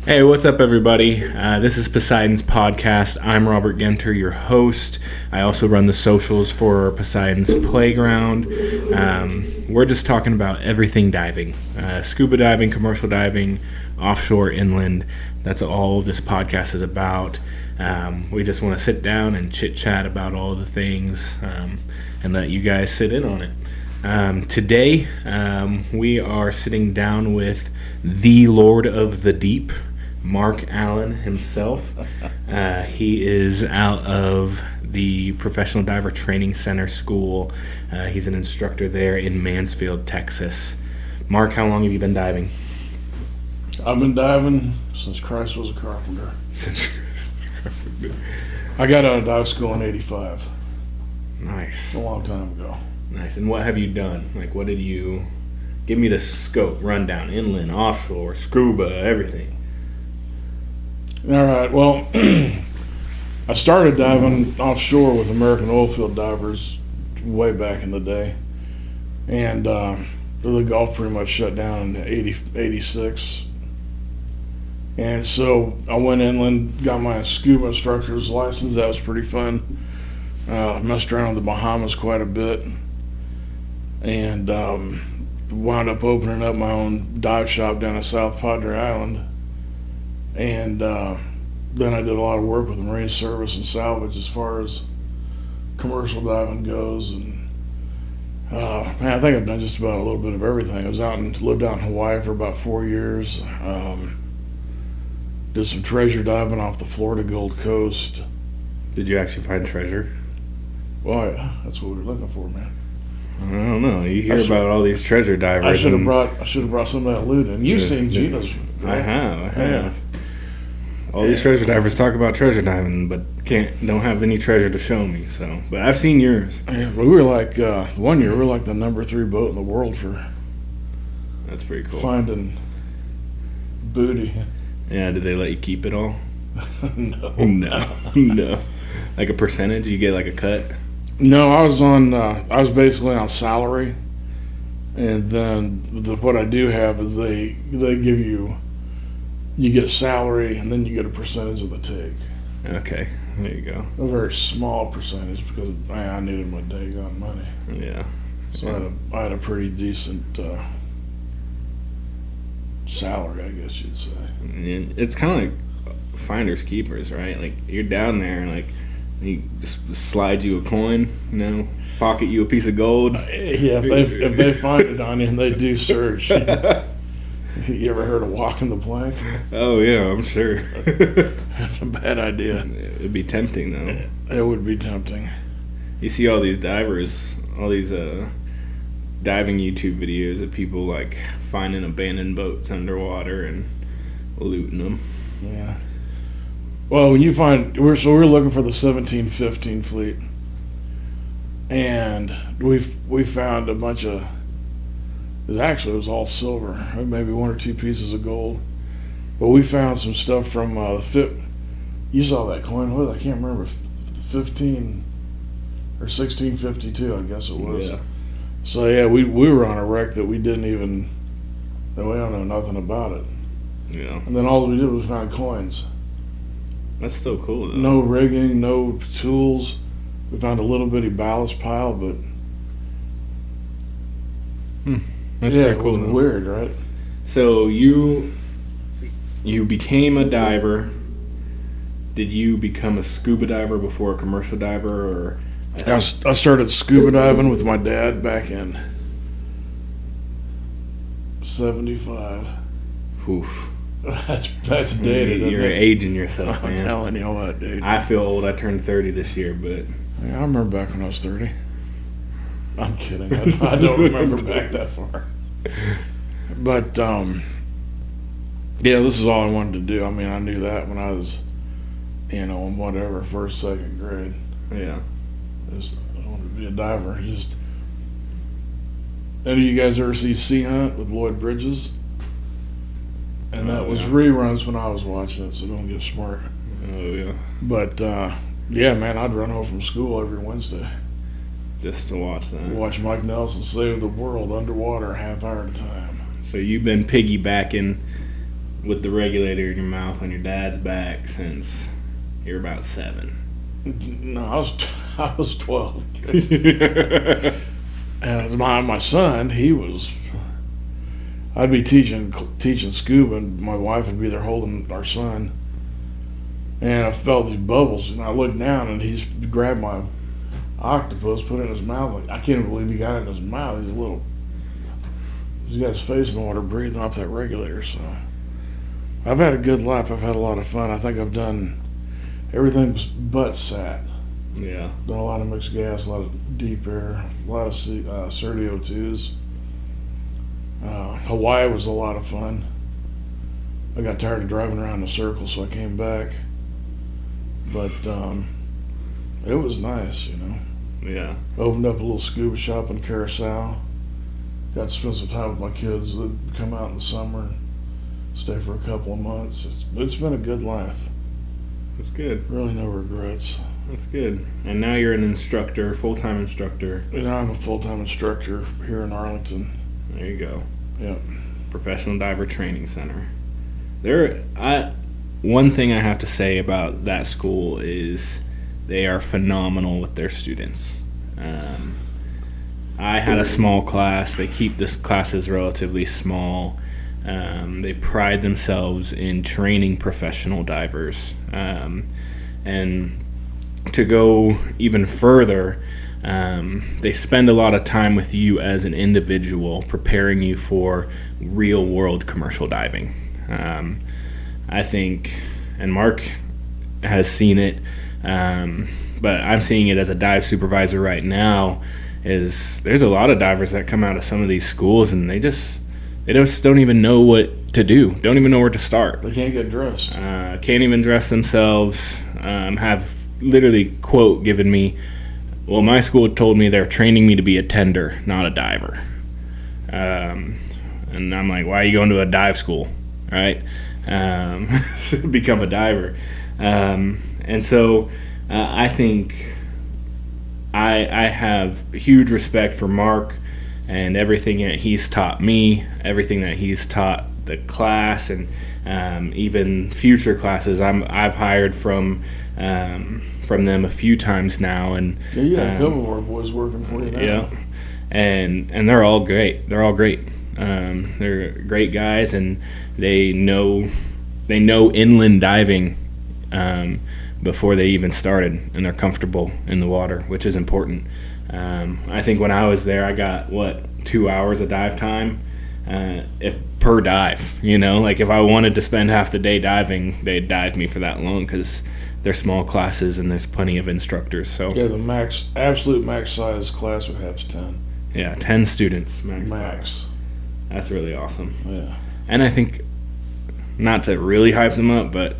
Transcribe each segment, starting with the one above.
Hey, what's up, everybody? This is Poseidons Podcast. I'm Robert Genter, your host. I also run the socials for Poseidons Playground. We're just talking about everything diving. Scuba diving, commercial diving, offshore, inland. That's all this podcast is about. We just want to sit down and chit-chat about all the things and let you guys sit in on it. Today, we are sitting down with the Lord of the Deep, Mark Allen himself. He is out of the Professional Diver Training Center School. He's an instructor there in Mansfield, Texas. Mark, how long have you been diving? I've been diving since Christ was a carpenter. I got out of dive school in 85. Nice. A long time ago. Nice. And what have you done? Like, what did you... Give me the scope, rundown, inland, offshore, scuba, everything. All right, well, I started diving offshore with American oilfield divers way back in the day. And the Gulf pretty much shut down in 86. And so I went inland, got my scuba instructor's license. That was pretty fun. Messed around in the Bahamas quite a bit. And wound up opening up my own dive shop down at South Padre Island. And then I did a lot of work with the Marine Service and salvage as far as commercial diving goes. And man, I think I've done just about a little bit of everything. I lived out in Hawaii for about 4 years. Did some treasure diving off the Florida Gold Coast. Did you actually find treasure? Well, yeah, that's what we were looking for, man. I don't know. You hear about all these treasure divers. I should have brought some of that loot in. You've seen Gina's. I have. All these treasure divers talk about treasure diving, but don't have any treasure to show me. So, but I've seen yours. Yeah, we were like 1 year. We were like the number 3 boat in the world for. That's pretty cool. Finding booty. Yeah. Did they let you keep it all? No. Like a percentage? You get like a cut? No, I was basically on salary, and then what I do have is they give you get salary, and then you get a percentage of the take. Okay, there you go. A very small percentage because I needed my daggone money. Yeah. So I had a pretty decent salary, I guess you'd say. It's kind of like finders keepers, right? Like you're down there, and like he just slide you a coin, pocket you a piece of gold. Yeah, if they find it on you and they do search. You ever heard of walking the plank? Oh yeah, I'm sure. That's a bad idea. It'd be tempting though. It would be tempting. You see all these divers, all these diving YouTube videos of people like finding abandoned boats underwater and looting them. Yeah. Well, when you find we're looking for the 1715 fleet, and we found a bunch of. It was all silver, maybe 1 or 2 pieces of gold, but we found some stuff from You saw that coin? What? I can't remember. 15 or 1652, I guess it was. Yeah. So yeah, we were on a wreck that we don't know nothing about it. Yeah. And then all we did was find coins. That's so cool, though. No rigging, no tools. We found a little bitty ballast pile, but That's yeah, pretty cool. It was weird, right? So you became a diver. Did you become a scuba diver before a commercial diver, or? I started scuba diving with my dad back in 75. Oof. That's dated. You're aging yourself, man. I'm telling you what, dude. I feel old. I turned 30 this year, but Yeah, I remember back when I was 30. I'm kidding. I don't remember back that far. But yeah, this is all I wanted to do. I mean, I knew that when I was, in whatever, first, second grade. yeah. I wanted to be a diver. Any of you guys ever see Sea Hunt with Lloyd Bridges? And that was reruns when I was watching it, so don't get smart. Oh yeah. But yeah, man, I'd run home from school every Wednesday. Just to watch that. Watch Mike Nelson save the world underwater a half hour at a time. So you've been piggybacking with the regulator in your mouth on your dad's back since you're about 7. No, I was 12. And my son, I'd be teaching scuba, and my wife would be there holding our son. And I felt these bubbles, and I looked down, and he's grabbed my octopus, put it in his mouth. Like, I can't even believe he got it in his mouth. He's got his face in the water, breathing off that regulator. So I've had a good life. I've had a lot of fun. I think I've done everything but sat. Yeah. Done a lot of mixed gas, a lot of deep air, a lot of Surdy O2s. Hawaii was a lot of fun. I got tired of driving around in a circle, so I came back. But it was nice, you know. Yeah. Opened up a little scuba shop in Curacao. Got to spend some time with my kids. They'd come out in the summer and stay for a couple of months. It's been a good life. That's good. Really no regrets. That's good. And now you're an instructor, full-time instructor. And I'm a full-time instructor here in Arlington. There you go. Yep. Professional Diver Training Center. One thing I have to say about that school is they are phenomenal with their students. I had a small class. They keep this classes relatively small. They pride themselves in training professional divers. And to go even further, they spend a lot of time with you as an individual, preparing you for real-world commercial diving. I think, and Mark has seen it, but I'm seeing it as a dive supervisor right now, is there's a lot of divers that come out of some of these schools and they just don't even know what to do, don't even know where to start. They can't get dressed. Can't even dress themselves, have literally, quote, given me, well, my school told me they're training me to be a tender, not a diver. And I'm like, why are you going to a dive school, right? Become a diver. And so I think I have huge respect for Mark and everything that he's taught me, everything that he's taught the class, and even future classes I've hired from them a few times now. And yeah, you got a couple of our boys working for you now. Yeah, and they're all great. They're all great. They're great guys, and they know inland diving before they even started, and they're comfortable in the water, which is important. I think when I was there, I got 2 hours of dive time, if per dive. You know, like if I wanted to spend half the day diving, they'd dive me for that long because they're small classes and there's plenty of instructors. So yeah, the absolute max size class we have is 10. Yeah, 10 students max. That's really awesome. Yeah. And I think, not to really hype them up, but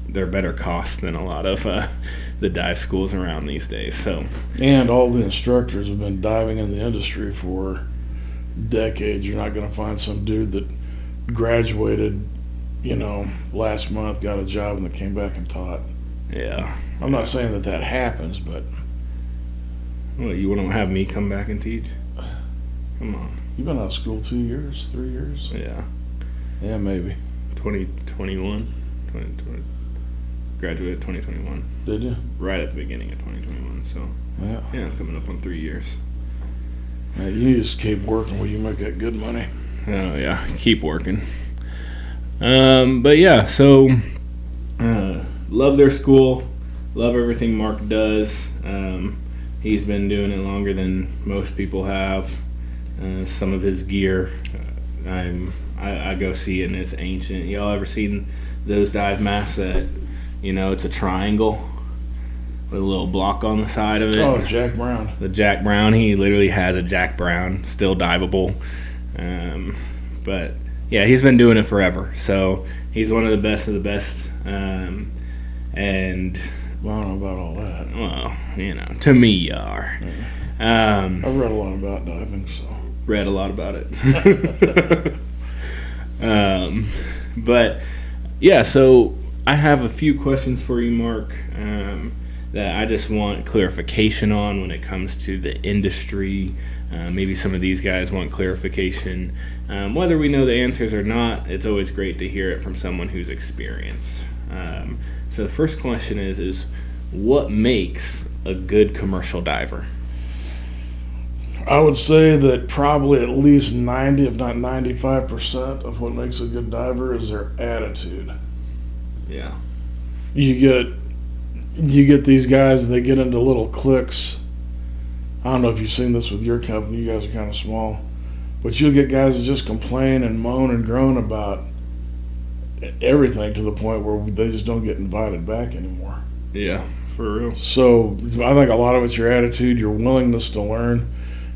they're better cost than a lot of the dive schools around these days. So. And all the instructors have been diving in the industry for decades. You're not going to find some dude that graduated, last month, got a job, and then came back and taught. Yeah. I'm not saying that happens, but. Well, you wouldn't have me come back and teach? Come on. You've been out of school 2 years, 3 years? Yeah. Yeah, maybe. 2021. Graduated 2021. Did you? Right at the beginning of 2021. So yeah, coming up on 3 years. Yeah, you just keep working where you make that good money. Oh yeah, keep working. But yeah, so love their school, love everything Mark does. He's been doing it longer than most people have. Some of his gear, I go see it and it's ancient. Y'all ever seen those dive masks that, it's a triangle with a little block on the side of it? Oh, Jack Brown. The Jack Brown, he literally has a Jack Brown, still diveable. But yeah, he's been doing it forever. So he's one of the best. And well, I don't know about all that. Well, to me you are. Yeah. I've read a lot about diving, so. Read a lot about it. But yeah, so I have a few questions for you, Mark, that I just want clarification on when it comes to the industry, Maybe some of these guys want clarification. Whether we know the answers or not, it's always great to hear it from someone who's experienced. So the first question is what makes a good commercial diver? I would say that probably at least 90, if not 95% of what makes a good diver is their attitude. Yeah. You get these guys, they get into little cliques. I don't know if you've seen this with your company. You guys are kind of small. But you'll get guys that just complain and moan and groan about everything to the point where they just don't get invited back anymore. Yeah, for real. So I think a lot of it's your attitude, your willingness to learn.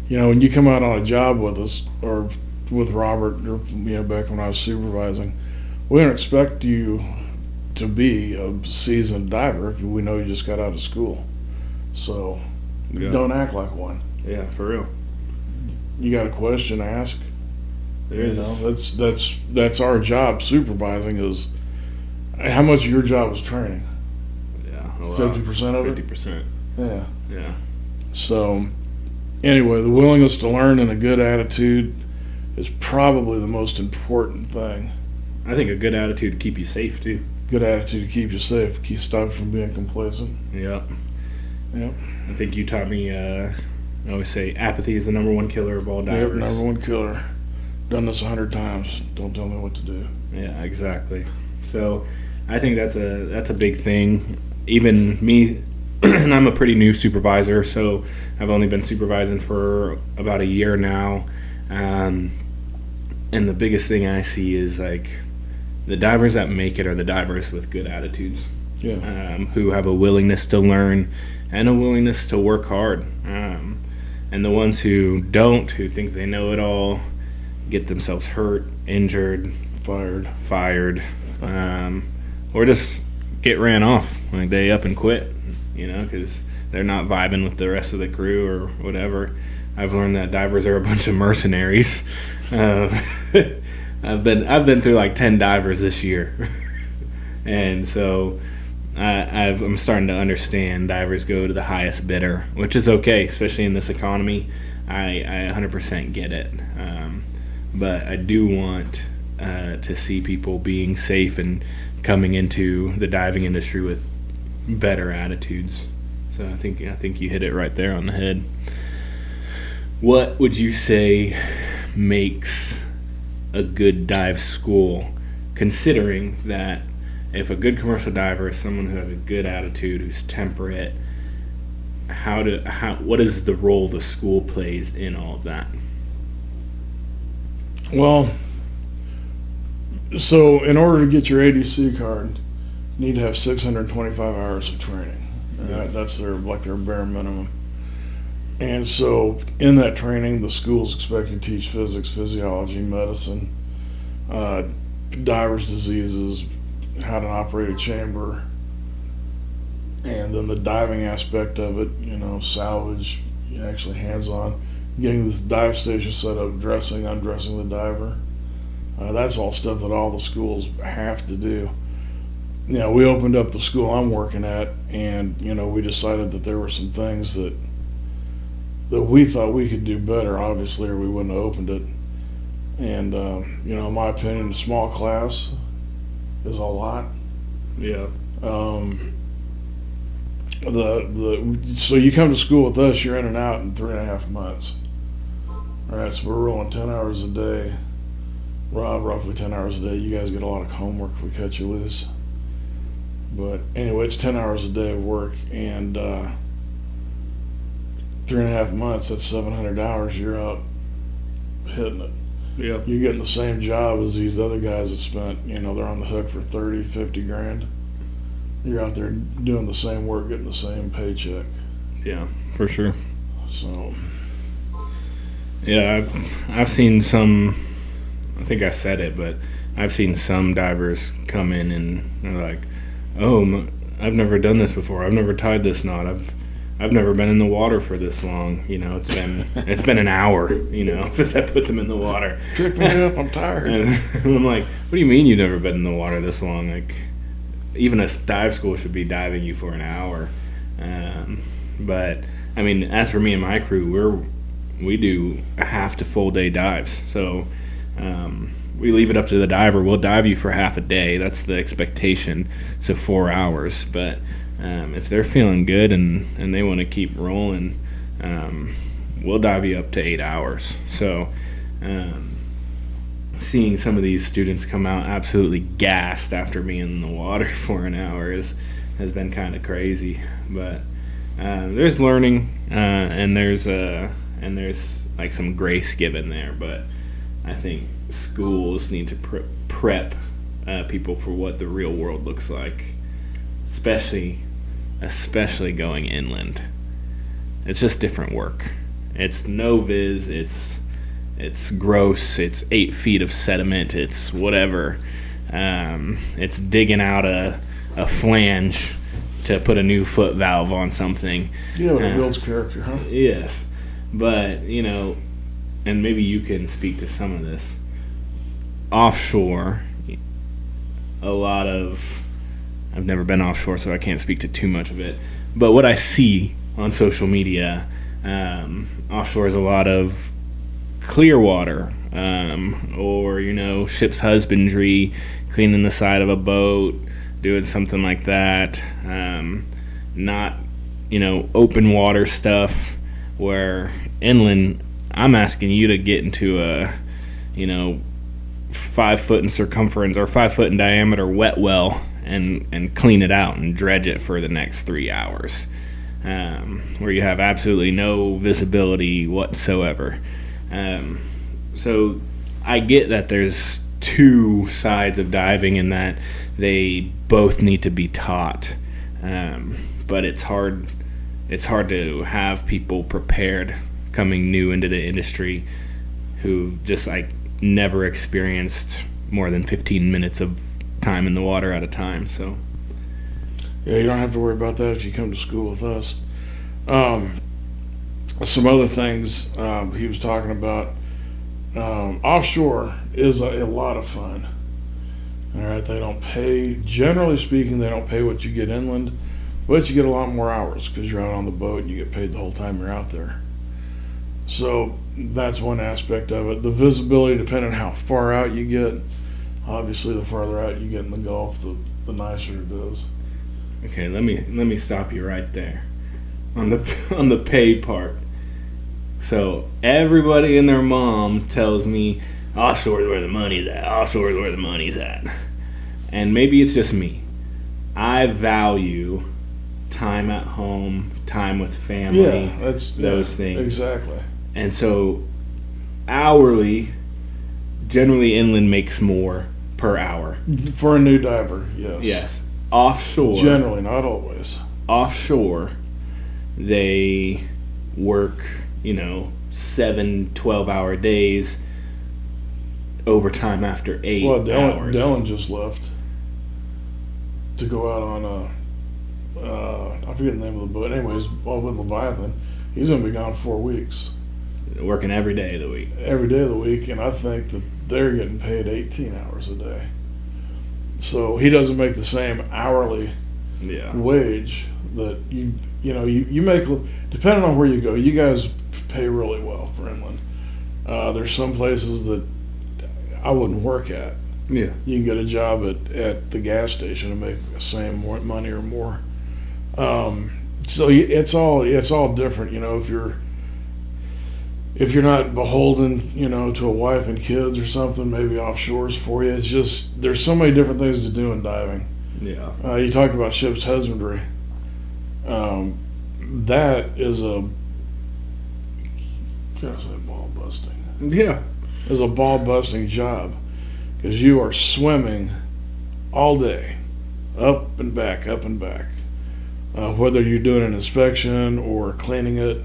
You know, when you come out on a job with us or with Robert, or back when I was supervising, we don't expect you to be a seasoned diver if we know you just got out of school. So don't act like one. Yeah, for real. You got a question, ask. That's our job. Supervising is how much of your job is training? Yeah, 50% of it. 50%. Yeah. So anyway, the willingness to learn and a good attitude is probably the most important thing. I think a good attitude to keep you safe too. Good attitude to keep you safe, stop you from being complacent. Yep. Yep. I think you taught me. I always say apathy is the number one killer of all divers. Yep, number one killer. Done this 100 times. Don't tell me what to do. Yeah, exactly. So, I think that's a big thing. Even me, and I'm a pretty new supervisor, so I've only been supervising for about a year now. And the biggest thing I see is like the divers that make it are the divers with good attitudes. Yeah. Who have a willingness to learn and a willingness to work hard. And the ones who don't, who think they know it all, get themselves hurt, injured, fired, or just get ran off. Like they up and quit, because they're not vibing with the rest of the crew or whatever. I've learned that divers are a bunch of mercenaries. I've been through like 10 divers this year, and so I'm starting to understand divers go to the highest bidder, which is okay, especially in this economy. I 100% get it, but I do want to see people being safe and coming into the diving industry with better attitudes. So I think you hit it right there on the head. What would you say makes a good dive school, considering that if a good commercial diver is someone who has a good attitude, who's temperate, what is the role the school plays in all of that? Well, so in order to get your ADC card, you need to have 625 hours of training. That's their bare minimum. And so in that training, the school's expected to teach physics, physiology, medicine, divers' diseases, how to operate a chamber, and then the diving aspect of it, salvage, actually hands-on, getting this dive station set up, dressing, undressing the diver. That's all stuff that all the schools have to do. We opened up the school I'm working at, and, we decided that there were some things that we thought we could do better, obviously, or we wouldn't have opened it. And, in my opinion, a small class is a lot. Yeah. So you come to school with us, you're in and out in 3.5 months. All right, so we're rolling 10 hours a day, roughly 10 hours a day. You guys get a lot of homework if we cut you loose. But anyway, it's 10 hours a day of work, and 3.5 months, that's 700 hours, you're out hitting it. Yeah. You're getting the same job as these other guys that spent, they're on the hook for 30, 50 grand. You're out there doing the same work, getting the same paycheck. Yeah, for sure. So. Yeah, I've seen some, I think I said it, but I've seen some divers come in and they're like, oh, I've never done this before. I've never tied this knot. I've never been in the water for this long. It's been an hour, since I put them in the water. Pick me up, I'm tired. And I'm like, what do you mean you've never been in the water this long? Like, even a dive school should be diving you for an hour. But I mean, as for me and my crew, we do a half to full day dives. So we leave it up to the diver. We'll dive you for half a day. That's the expectation. So 4 hours. But if they're feeling good and they want to keep rolling, we'll dive you up to 8 hours. So seeing some of these students come out absolutely gassed after being in the water for an hour has been kind of crazy. But there's learning and there's like some grace given there. But I think schools need to prep people for what the real world looks like, especially going inland. It's just different work. It's no viz. It's gross. It's 8 feet of sediment. It's whatever. It's digging out a flange to put a new foot valve on something. Yeah, but it builds character, huh? Yes. But, and maybe you can speak to some of this. Offshore, I've never been offshore, so I can't speak to too much of it. But what I see on social media, offshore is a lot of clear water, or ship's husbandry, cleaning the side of a boat, doing something like that. Not open water stuff. Where inland, I'm asking you to get into a 5 foot in circumference or 5 foot in diameter wet well and clean it out and dredge it for the next 3 hours, where you have absolutely no visibility whatsoever. So I get that there's two sides of diving and that they both need to be taught, but it's hard to have people prepared coming new into the industry who just never experienced more than 15 minutes of time in the water at a time. So yeah, you don't have to worry about that if you come to school with us. Some other things he was talking about, offshore is a lot of fun. All right, they don't pay, generally speaking, they don't pay what you get inland, but you get a lot more hours because you're out on the boat and you get paid the whole time you're out there. So that's one aspect of it. The visibility, depending on how far out you get, obviously the farther out you get in the Gulf, the nicer it is. Okay, let me stop you right there on the pay part. So everybody and their mom tells me offshore is where the money's at. Offshore is where the money's at. And maybe it's just me. I value time at home, time with family, those things. Exactly. And so hourly, generally inland makes more per hour. For a new diver, yes. Yes. Offshore. Generally, not always. Offshore, they work, 7, 12-hour days, overtime after 8 hours. Dylan just left to go out on I forget the name of the boat. Anyways, with Leviathan, he's going to be gone 4 weeks. Working every day of the week. Every day of the week, and I think that they're getting paid 18 hours a day. So he doesn't make the same hourly wage that you make. Depending on where you go, you guys pay really well for inland. There's some places that I wouldn't work at. Yeah, you can get a job at the gas station and make the same money or more. So it's all different. If you're not beholden, to a wife and kids or something, maybe offshore's for you. It's just there's so many different things to do in diving. Yeah. You talk about ship's husbandry. That is ball busting. Yeah. Is a ball busting job because you are swimming all day, up and back, up and back. Whether you're doing an inspection or cleaning it,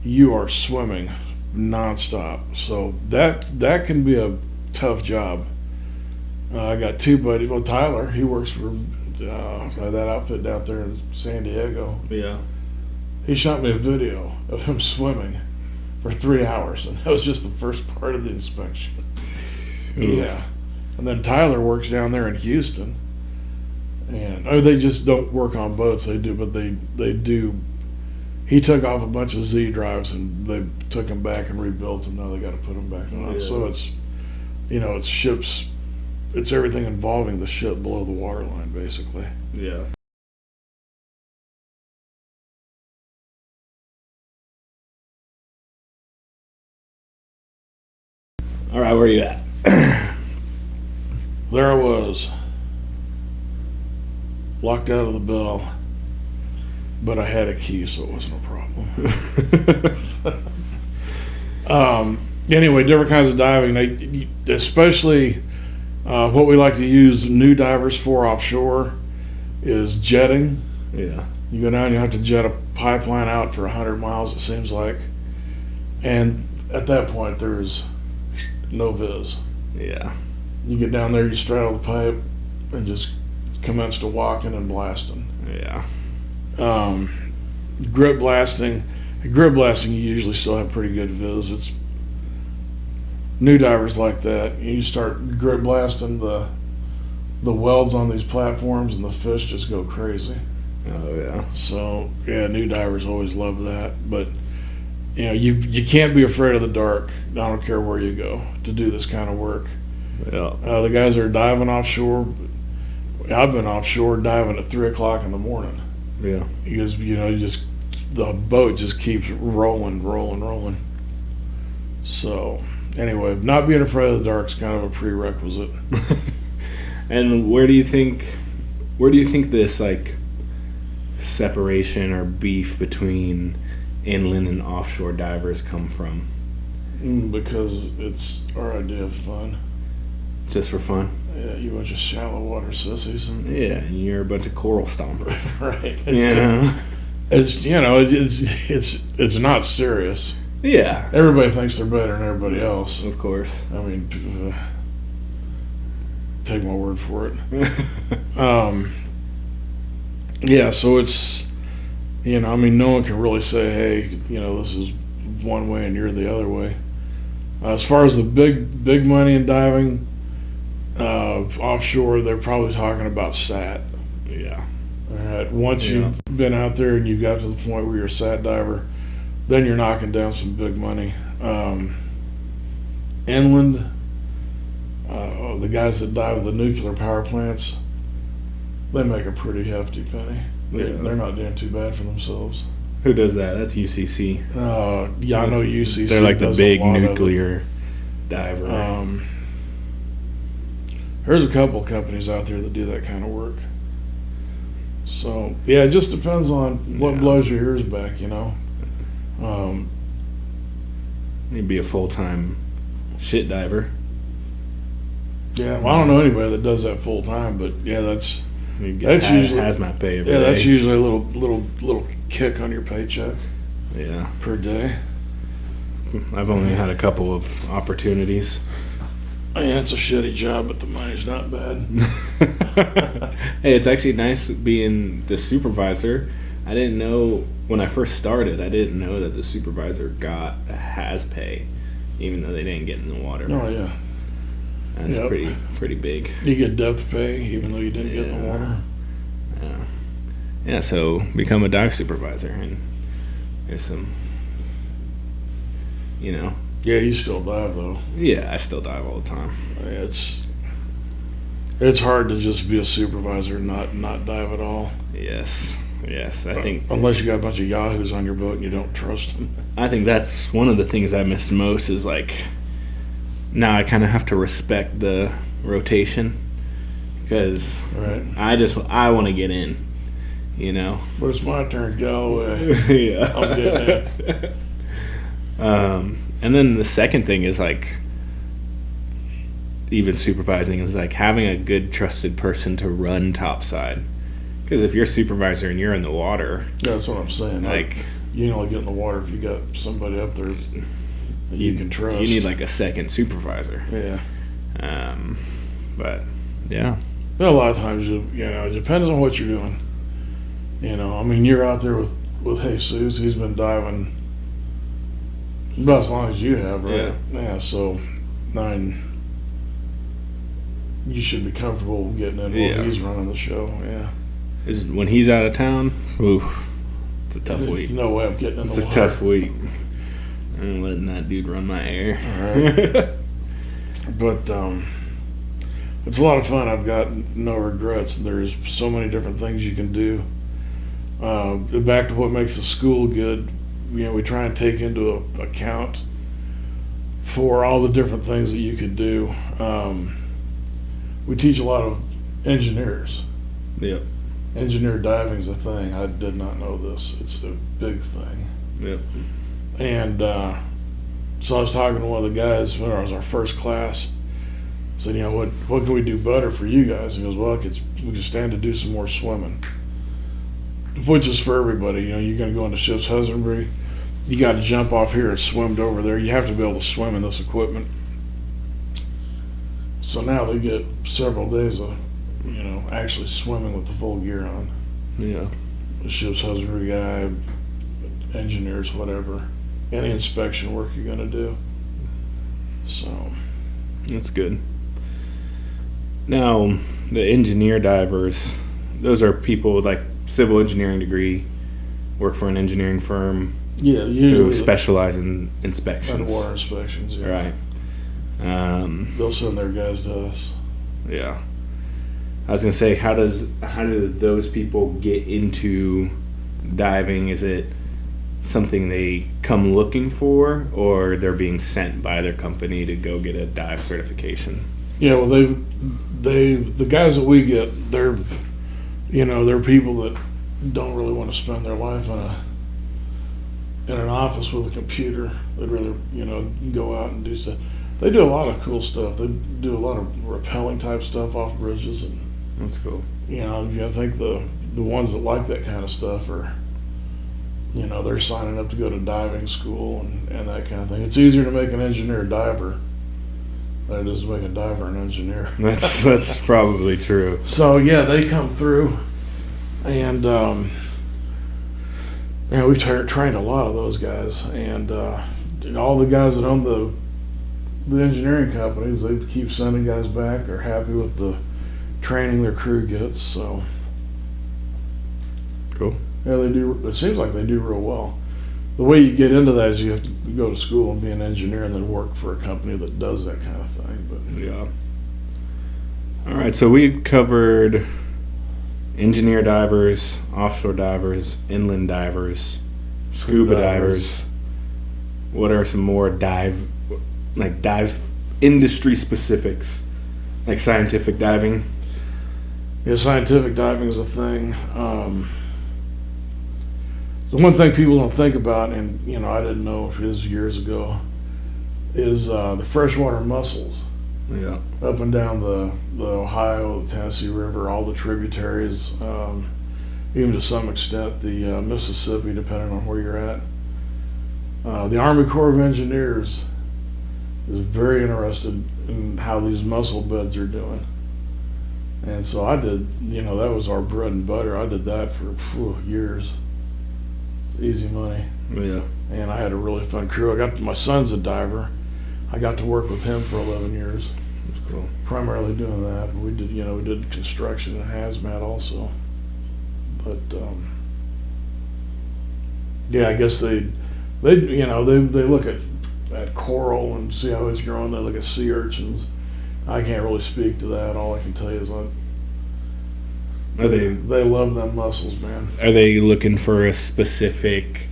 you are swimming nonstop. So that can be a tough job. I got two buddies. Well, Tyler, he works for that outfit down there in San Diego. Yeah. He shot me a video of him swimming for 3 hours, and that was just the first part of the inspection. Oof. Yeah. And then Tyler works down there in Houston, and they just don't work on boats. They do, but they do. he took off a bunch of Z drives and they took them back and rebuilt them. Now they got to put them back on. Yeah. So it's, it's ships, it's everything involving the ship below the waterline, basically. Yeah. All right, where are you at? There I was, locked out of the bell, but I had a key, so it wasn't a problem. Anyway, different kinds of diving, especially what we like to use new divers for offshore is jetting. Yeah. You go down, you have to jet a pipeline out for 100 miles, it seems like. And at that point, there's no viz. Yeah. You get down there, you straddle the pipe, and just commence to walking and blasting. Yeah. Grip blasting, you usually still have pretty good viz. It's new divers like that. You start grip blasting the welds on these platforms, and the fish just go crazy. Oh yeah. So yeah, new divers always love that. But you can't be afraid of the dark. I don't care where you go to do this kind of work. Yeah. The guys that are diving offshore, I've been offshore diving at 3 o'clock in the morning. Yeah. Because the boat just keeps rolling. So anyway, not being afraid of the dark is kind of a prerequisite. And where do you think this like separation or beef between inland and offshore divers come from? Because it's our idea of fun. Just for fun? Yeah, you bunch of shallow water sissies. Yeah, and you're a bunch of coral stompers. Right. It's not serious. Yeah. Everybody thinks they're better than everybody else. Of course. I mean, take my word for it. Yeah, so it's, no one can really say, hey, this is one way and you're the other way. As far as the big money in diving, offshore, they're probably talking about SAT. Yeah. All right. Once you've been out there and you got to the point where you're a SAT diver, then you're knocking down some big money. Inland, the guys that dive at the nuclear power plants, they make a pretty hefty penny. They're not doing too bad for themselves. Who does that? That's UCC. Yeah, I know UCC. They're like the does big a lot nuclear diver. There's a couple companies out there that do that kind of work. So yeah, it just depends on what blows your ears back, You'd be a full-time shit diver. Yeah, well, I don't know anybody that does that full time, but yeah, that's usually hazmat pay. Yeah, that's usually a little kick on your paycheck. Yeah, per day. I've only had a couple of opportunities. Yeah, it's a shitty job, but the money's not bad. Hey, it's actually nice being the supervisor. I didn't know when I first started. I didn't know that the supervisor got a haz pay, even though they didn't get in the water. Oh yeah, that's pretty big. You get depth pay even though you didn't get in the water. Yeah. So become a dive supervisor, and there's some, Yeah, you still dive though. Yeah, I still dive all the time. It's hard to just be a supervisor and not dive at all. Yes, I think unless you got a bunch of yahoos on your boat and you don't trust them. I think that's one of the things I miss most is like now I kind of have to respect the rotation because I want to get in, But it's my turn, go away. Yeah, I'm getting in. And then the second thing is like even supervising is like having a good trusted person to run topside. Because if you're a supervisor and you're in the water, that's what I'm saying. Like you can only get in the water if you got somebody up there that you can trust. You need like a second supervisor. Yeah. But yeah. Well, a lot of times it depends on what you're doing. You're out there with Jesus. He's been diving about as long as you have, right? Yeah. So, you should be comfortable getting in while he's running the show. Yeah. When he's out of town, It's a tough There's week. no way I'm getting in the It's water. a tough week. I'm letting that dude run my air. All right. But it's a lot of fun. I've got no regrets. There's so many different things you can do. Back to what makes the school good, we try and take into account for all the different things that you could do. We teach a lot of engineers. Yep. Engineer diving is a thing. I did not know this. It's a big thing. Yep. And so I was talking to one of the guys when it was our first class. I said, what can we do better for you guys? He goes, well, we could stand to do some more swimming, which is for everybody. You're going to go into ship's husbandry. You got to jump off here and swim to over there. You have to be able to swim in this equipment. So now they get several days of, actually swimming with the full gear on. Yeah. The ship's husbandry guy, engineers, whatever. Any inspection work you're going to do. So. That's good. Now, the engineer divers, those are people with like civil engineering degree, work for an engineering firm. Yeah, usually who specialize in inspections. Underwater inspections, yeah. Right. They'll send their guys to us. Yeah. I was gonna say, how do those people get into diving? Is it something they come looking for, or they're being sent by their company to go get a dive certification? Yeah, well, the guys that we get, they're people that don't really want to spend their life in an office with a computer. They'd rather go out and do stuff. They do a lot of cool stuff. They do a lot of rappelling type stuff off bridges, and That's cool. I think the ones that like that kind of stuff are, they're signing up to go to diving school and that kind of thing. It's easier to make an engineer a diver than it is to make a diver an engineer. That's probably true. So yeah, they come through, and we've trained a lot of those guys, and all the guys that own the engineering companies, they keep sending guys back. They're happy with the training their crew gets. So Cool. yeah, they do. It seems like they do real well. The way you get into that is you have to go to school and be an engineer and then work for a company that does that kind of thing. But Yeah. All right, so we've covered engineer divers, offshore divers, inland divers, scuba divers. What are some more dive industry specifics, like scientific diving? yeah, scientific diving is a thing. The one thing people don't think about, and I didn't know if it is years ago, is the freshwater mussels Yeah. up and down the Ohio, the Tennessee River, all the tributaries, even to some extent the Mississippi, depending on where you're at. The Army Corps of Engineers is very interested in how these mussel beds are doing. And so I did, that was our bread and butter. I did that for years. Easy money. Yeah. And I had a really fun crew. My son's a diver. I got to work with him for 11 years. That's cool. Primarily doing that. We did construction and hazmat also. But yeah, I guess they look at coral and see how it's growing. They look at sea urchins. I can't really speak to that. All I can tell you is they love them mussels, man. Are they looking for a specific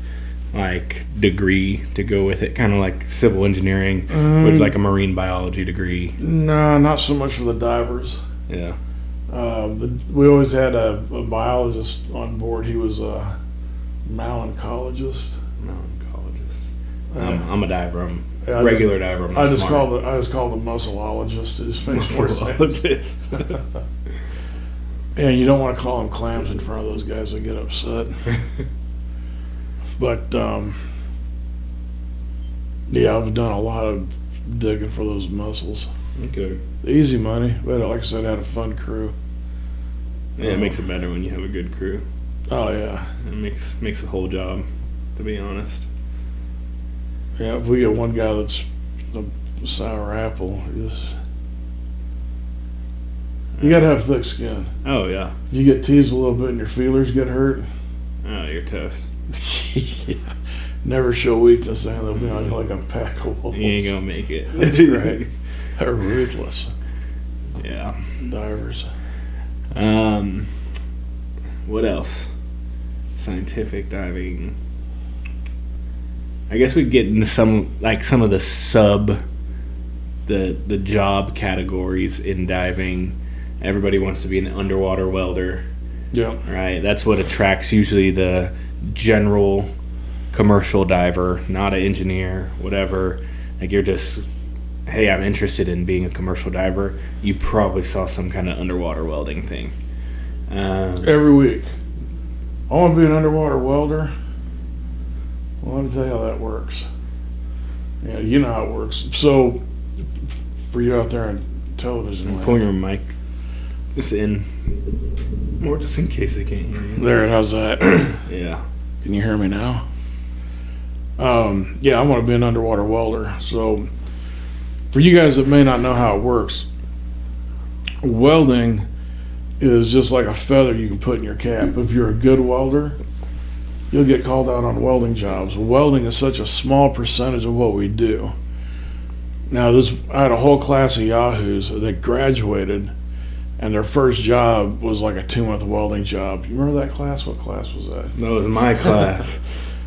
degree to go with it, kind of like civil engineering with like a marine biology degree? No, not so much for the divers. Yeah. We always had a biologist on board. He was a malencologist. I'm a diver. I'm Yeah, regular diver. I'm not I just smart. called the musselologist. It just makes more sense. Musselologist. And you don't want to call them clams in front of those guys; they get upset. But yeah, I've done a lot of digging for those mussels. Okay. Easy money, but like I said, I had a fun crew. Yeah, it makes it better when you have a good crew. Oh yeah. It makes the whole job, to be honest. Yeah, if we get one guy that's a sour apple, you gotta have thick skin. Oh yeah. If you get teased a little bit and your feelers get hurt, Oh, you're toast. Yeah. Never show weakness, and they'll be like a pack of wolves. You ain't gonna make it. That's right. They're ruthless. Yeah. Divers. What else? Scientific diving. I guess we'd get into some of the job categories in diving. Everybody wants to be an underwater welder. Yeah. Right? That's what attracts usually the general commercial diver, not an engineer, whatever. Like, you're just, hey, I'm interested in being a commercial diver. You probably saw some kind of underwater welding thing. Every week. I want to be an underwater welder. Well, let me tell you how that works. Yeah, you know how it works. So, for you out there on television land, pull your mic just in, more just in case they can't hear you. There, how's that? Yeah. Can you hear me now? Yeah, I want to be an underwater welder. So, for you guys that may not know how it works, welding is just like a feather you can put in your cap. If you're a good welder, you'll get called out on welding jobs. Welding is such a small percentage of what we do. Now, I had a whole class of yahoos that graduated, and their first job was like a 2-month welding job. You remember that class? What class was that? That was my class.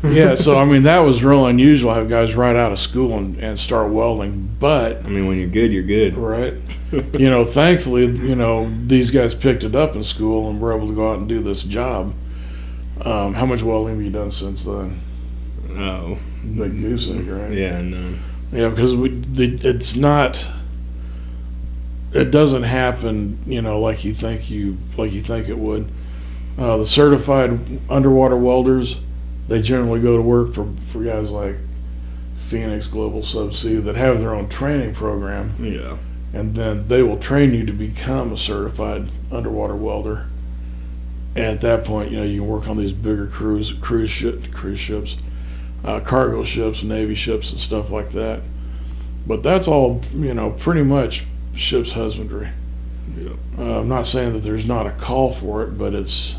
Yeah, so I mean, that was real unusual to have guys right out of school and start welding. But I mean, when you're good, you're good. Right. Thankfully, these guys picked it up in school and were able to go out and do this job. How much welding have you done since then? Oh. Big goose egg, right? Yeah, no. Yeah, because it's not. It doesn't happen, like you think it would. The certified underwater welders, they generally go to work for guys like Phoenix Global Subsea that have their own training program. Yeah. And then they will train you to become a certified underwater welder. And at that point, you can work on these bigger cruise ships, cargo ships, Navy ships, and stuff like that. But that's all, pretty much ship's husbandry. Yeah. I'm not saying that there's not a call for it, but it's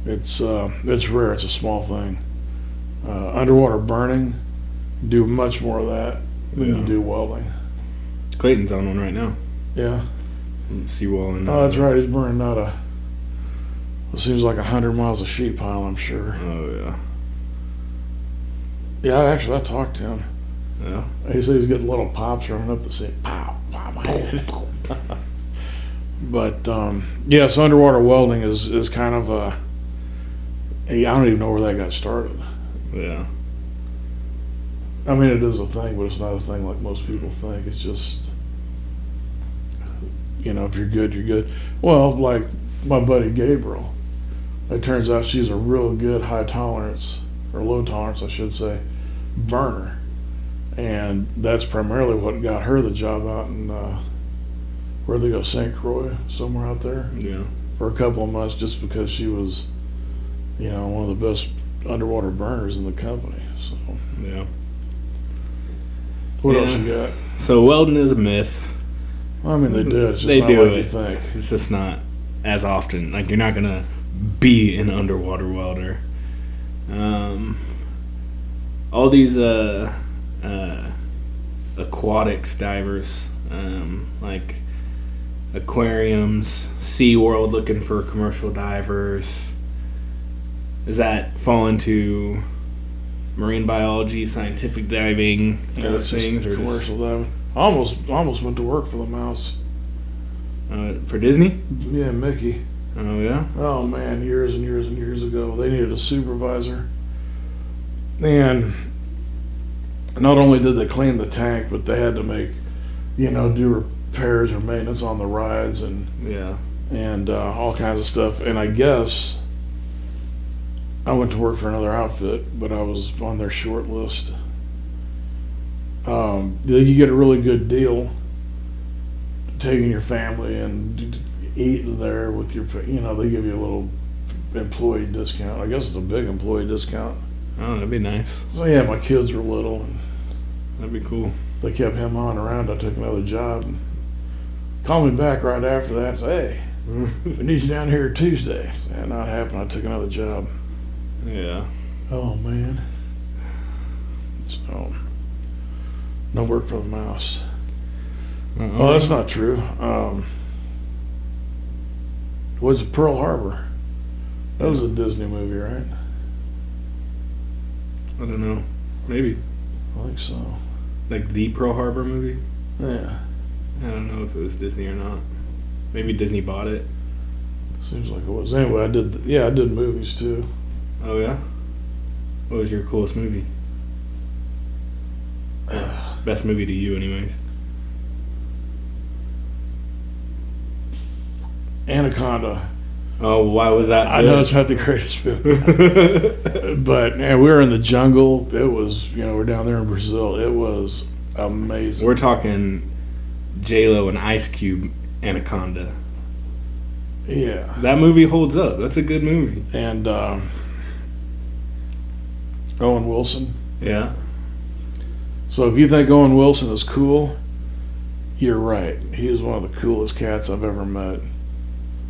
rare. It's a small thing. Underwater burning, do much more of that than you do welding. Clayton's on one right now. Yeah. Seawall. Oh, that's right. He's burning out it seems like 100 miles of sheet pile, I'm sure. Oh, yeah. Yeah, I talked to him. Yeah. He said he's getting little pops running up the seat. Pow, pow, my head. But, so underwater welding is kind of I don't even know where that got started. Yeah. I mean, it is a thing, but it's not a thing like most people think. It's just, if you're good, you're good. Well, like my buddy Gabriel, it turns out she's a real good high tolerance, or low tolerance, I should say, burner. And that's primarily what got her the job out in, where'd they go, St. Croix, somewhere out there? Yeah. For a couple of months, just because she was, one of the best underwater burners in the company. So. Yeah. What else you got? So welding is a myth. Well, I mean, they do. It's just they not do like it. you think. It's just not as often. Like, you're not gonna be an underwater welder. All these aquatics divers, like aquariums, SeaWorld looking for commercial divers. Does that fall into marine biology, scientific diving, those things, or commercial diving? I almost went to work for the mouse. For Disney? Yeah, Mickey. Oh yeah. Oh man, years and years and years ago, they needed a supervisor, and not only did they clean the tank, but they had to make, do repairs or maintenance on the rides and all kinds of stuff. And I guess I went to work for another outfit, but I was on their short list. You get a really good deal taking your family and eating there with your, they give you a little employee discount. I guess it's a big employee discount. Oh, that'd be nice. So yeah, my kids were little, and that'd be cool. They kept him on around. I took another job, and called me back right after that and said, "Hey, we need you down here Tuesday." And that happened. I took another job. Yeah. Oh, man. So, no work for the mouse. Well, that's not true. What's Pearl Harbor? That was a Disney movie, right? I don't know. Maybe. I think so. Like the Pearl Harbor movie? Yeah. I don't know if it was Disney or not. Maybe Disney bought it. Seems like it was. Anyway, I did movies too. Oh, yeah? What was your coolest movie? Best movie to you, anyways. Anaconda. Oh, why was that? I know it's not the greatest movie. But, man, we were in the jungle. It was, we're down there in Brazil. It was amazing. We're talking J-Lo and Ice Cube Anaconda. Yeah. That movie holds up. That's a good movie. And Owen Wilson. Yeah. So if you think Owen Wilson is cool, you're right. He is one of the coolest cats I've ever met.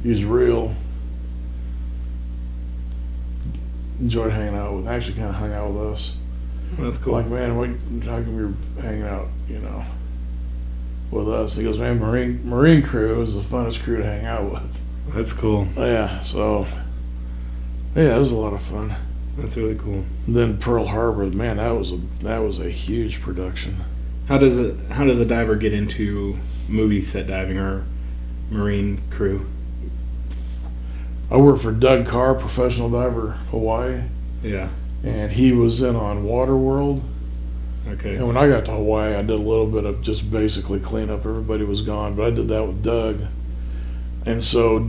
He's real. Enjoyed hanging out with. Actually, kind of hung out with us. That's cool. Like, man, how come you're hanging out, with us? He goes, man, Marine crew is the funnest crew to hang out with. That's cool. Yeah, so, yeah, it was a lot of fun. That's really cool. And then Pearl Harbor, man, that was a huge production. How does a diver get into movie set diving or marine crew? I worked for Doug Carr, professional diver, Hawaii. Yeah. And he was in on Waterworld. Okay. And when I got to Hawaii, I did a little bit of just basically cleanup. Everybody was gone, but I did that with Doug. And so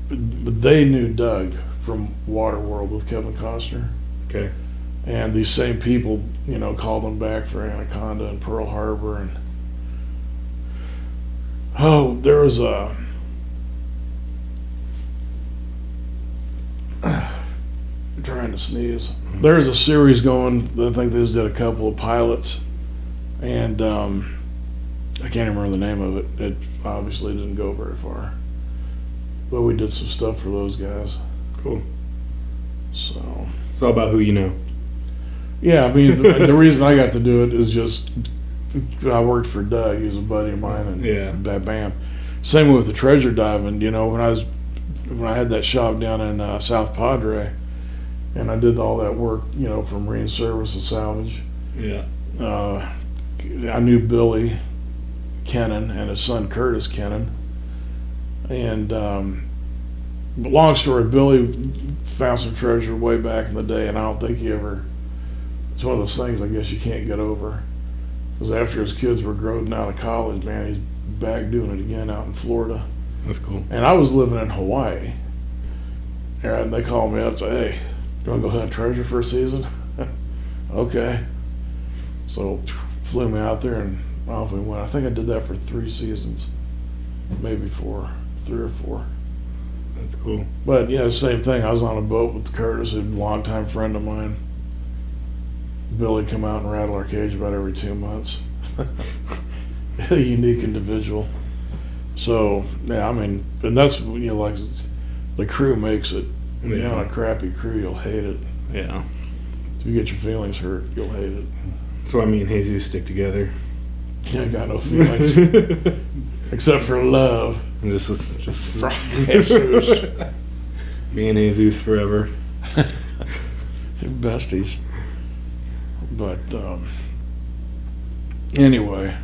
they knew Doug from Waterworld with Kevin Costner. Okay. And these same people, called him back for Anaconda and Pearl Harbor. And there was a... I'm trying to sneeze. There's a series going. I think they just did a couple of pilots, and I can't even remember the name of it. It obviously didn't go very far, but we did some stuff for those guys. Cool. So it's all about who you know. Yeah, I mean, the reason I got to do it is just I worked for Doug. He was a buddy of mine, and yeah, bam. Same with the treasure diving. When I had that shop down in South Padre, and I did all that work, for Marine Service and Salvage. Yeah. I knew Billy Kennan and his son Curtis Kennan. And long story, Billy found some treasure way back in the day, and I don't think it's one of those things I guess you can't get over. Because after his kids were grown out of college, man, he's back doing it again out in Florida. That's cool. And I was living in Hawaii, and they called me up and said, hey, you want to go hunt treasure for a season? Okay. So flew me out there, and off we went. I think I did that for 3 seasons, maybe 4, 3 or 4. That's cool. But, same thing. I was on a boat with Curtis, a longtime friend of mine. Billy come out and rattle our cage about every 2 months. A unique individual. So, yeah, I mean, and that's, like, the crew makes it. If you're on a crappy crew, you'll hate it. Yeah. If you get your feelings hurt, you'll hate it. That's why me and Jesus stick together. Yeah, I got no feelings. Except for love. Just Jesus. Me and Jesus forever. They're besties. But, anyway.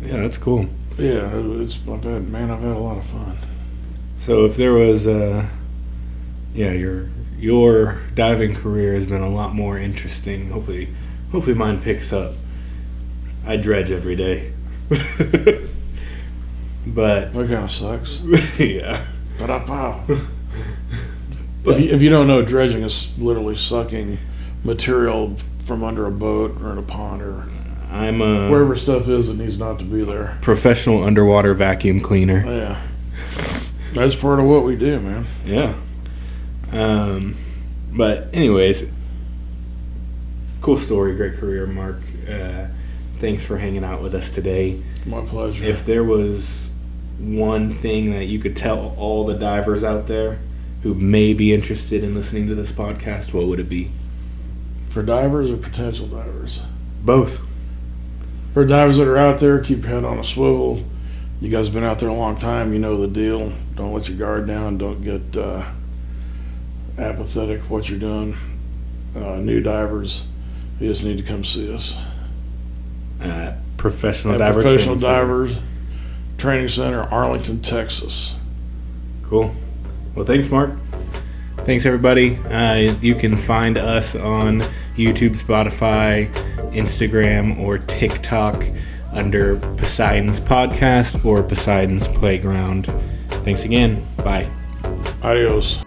Yeah, that's cool. Yeah, I've had a lot of fun. So if there was, your diving career has been a lot more interesting. Hopefully mine picks up. I dredge every day. But that kind of sucks. Yeah. Ba-da-pow. If you don't know, dredging is literally sucking material from under a boat or in a pond or wherever stuff is that needs not to be there. Professional underwater vacuum cleaner. Yeah. That's part of what we do, man. Yeah. But anyways, cool story, great career, Mark. Thanks for hanging out with us today. My pleasure. If there was one thing that you could tell all the divers out there who may be interested in listening to this podcast, what would it be? For divers or potential divers? Both. For divers that are out there, keep your head on a swivel. You guys have been out there a long time. You know the deal. Don't let your guard down. Don't get apathetic what you're doing. New divers, you just need to come see us. Professional Divers Training Center, Arlington, Texas. Cool. Well, thanks, Mark. Thanks, everybody. You can find us on YouTube, Spotify, Instagram, or TikTok under Poseidons Podcast or Poseidons Playground. Thanks again. Bye. Adios.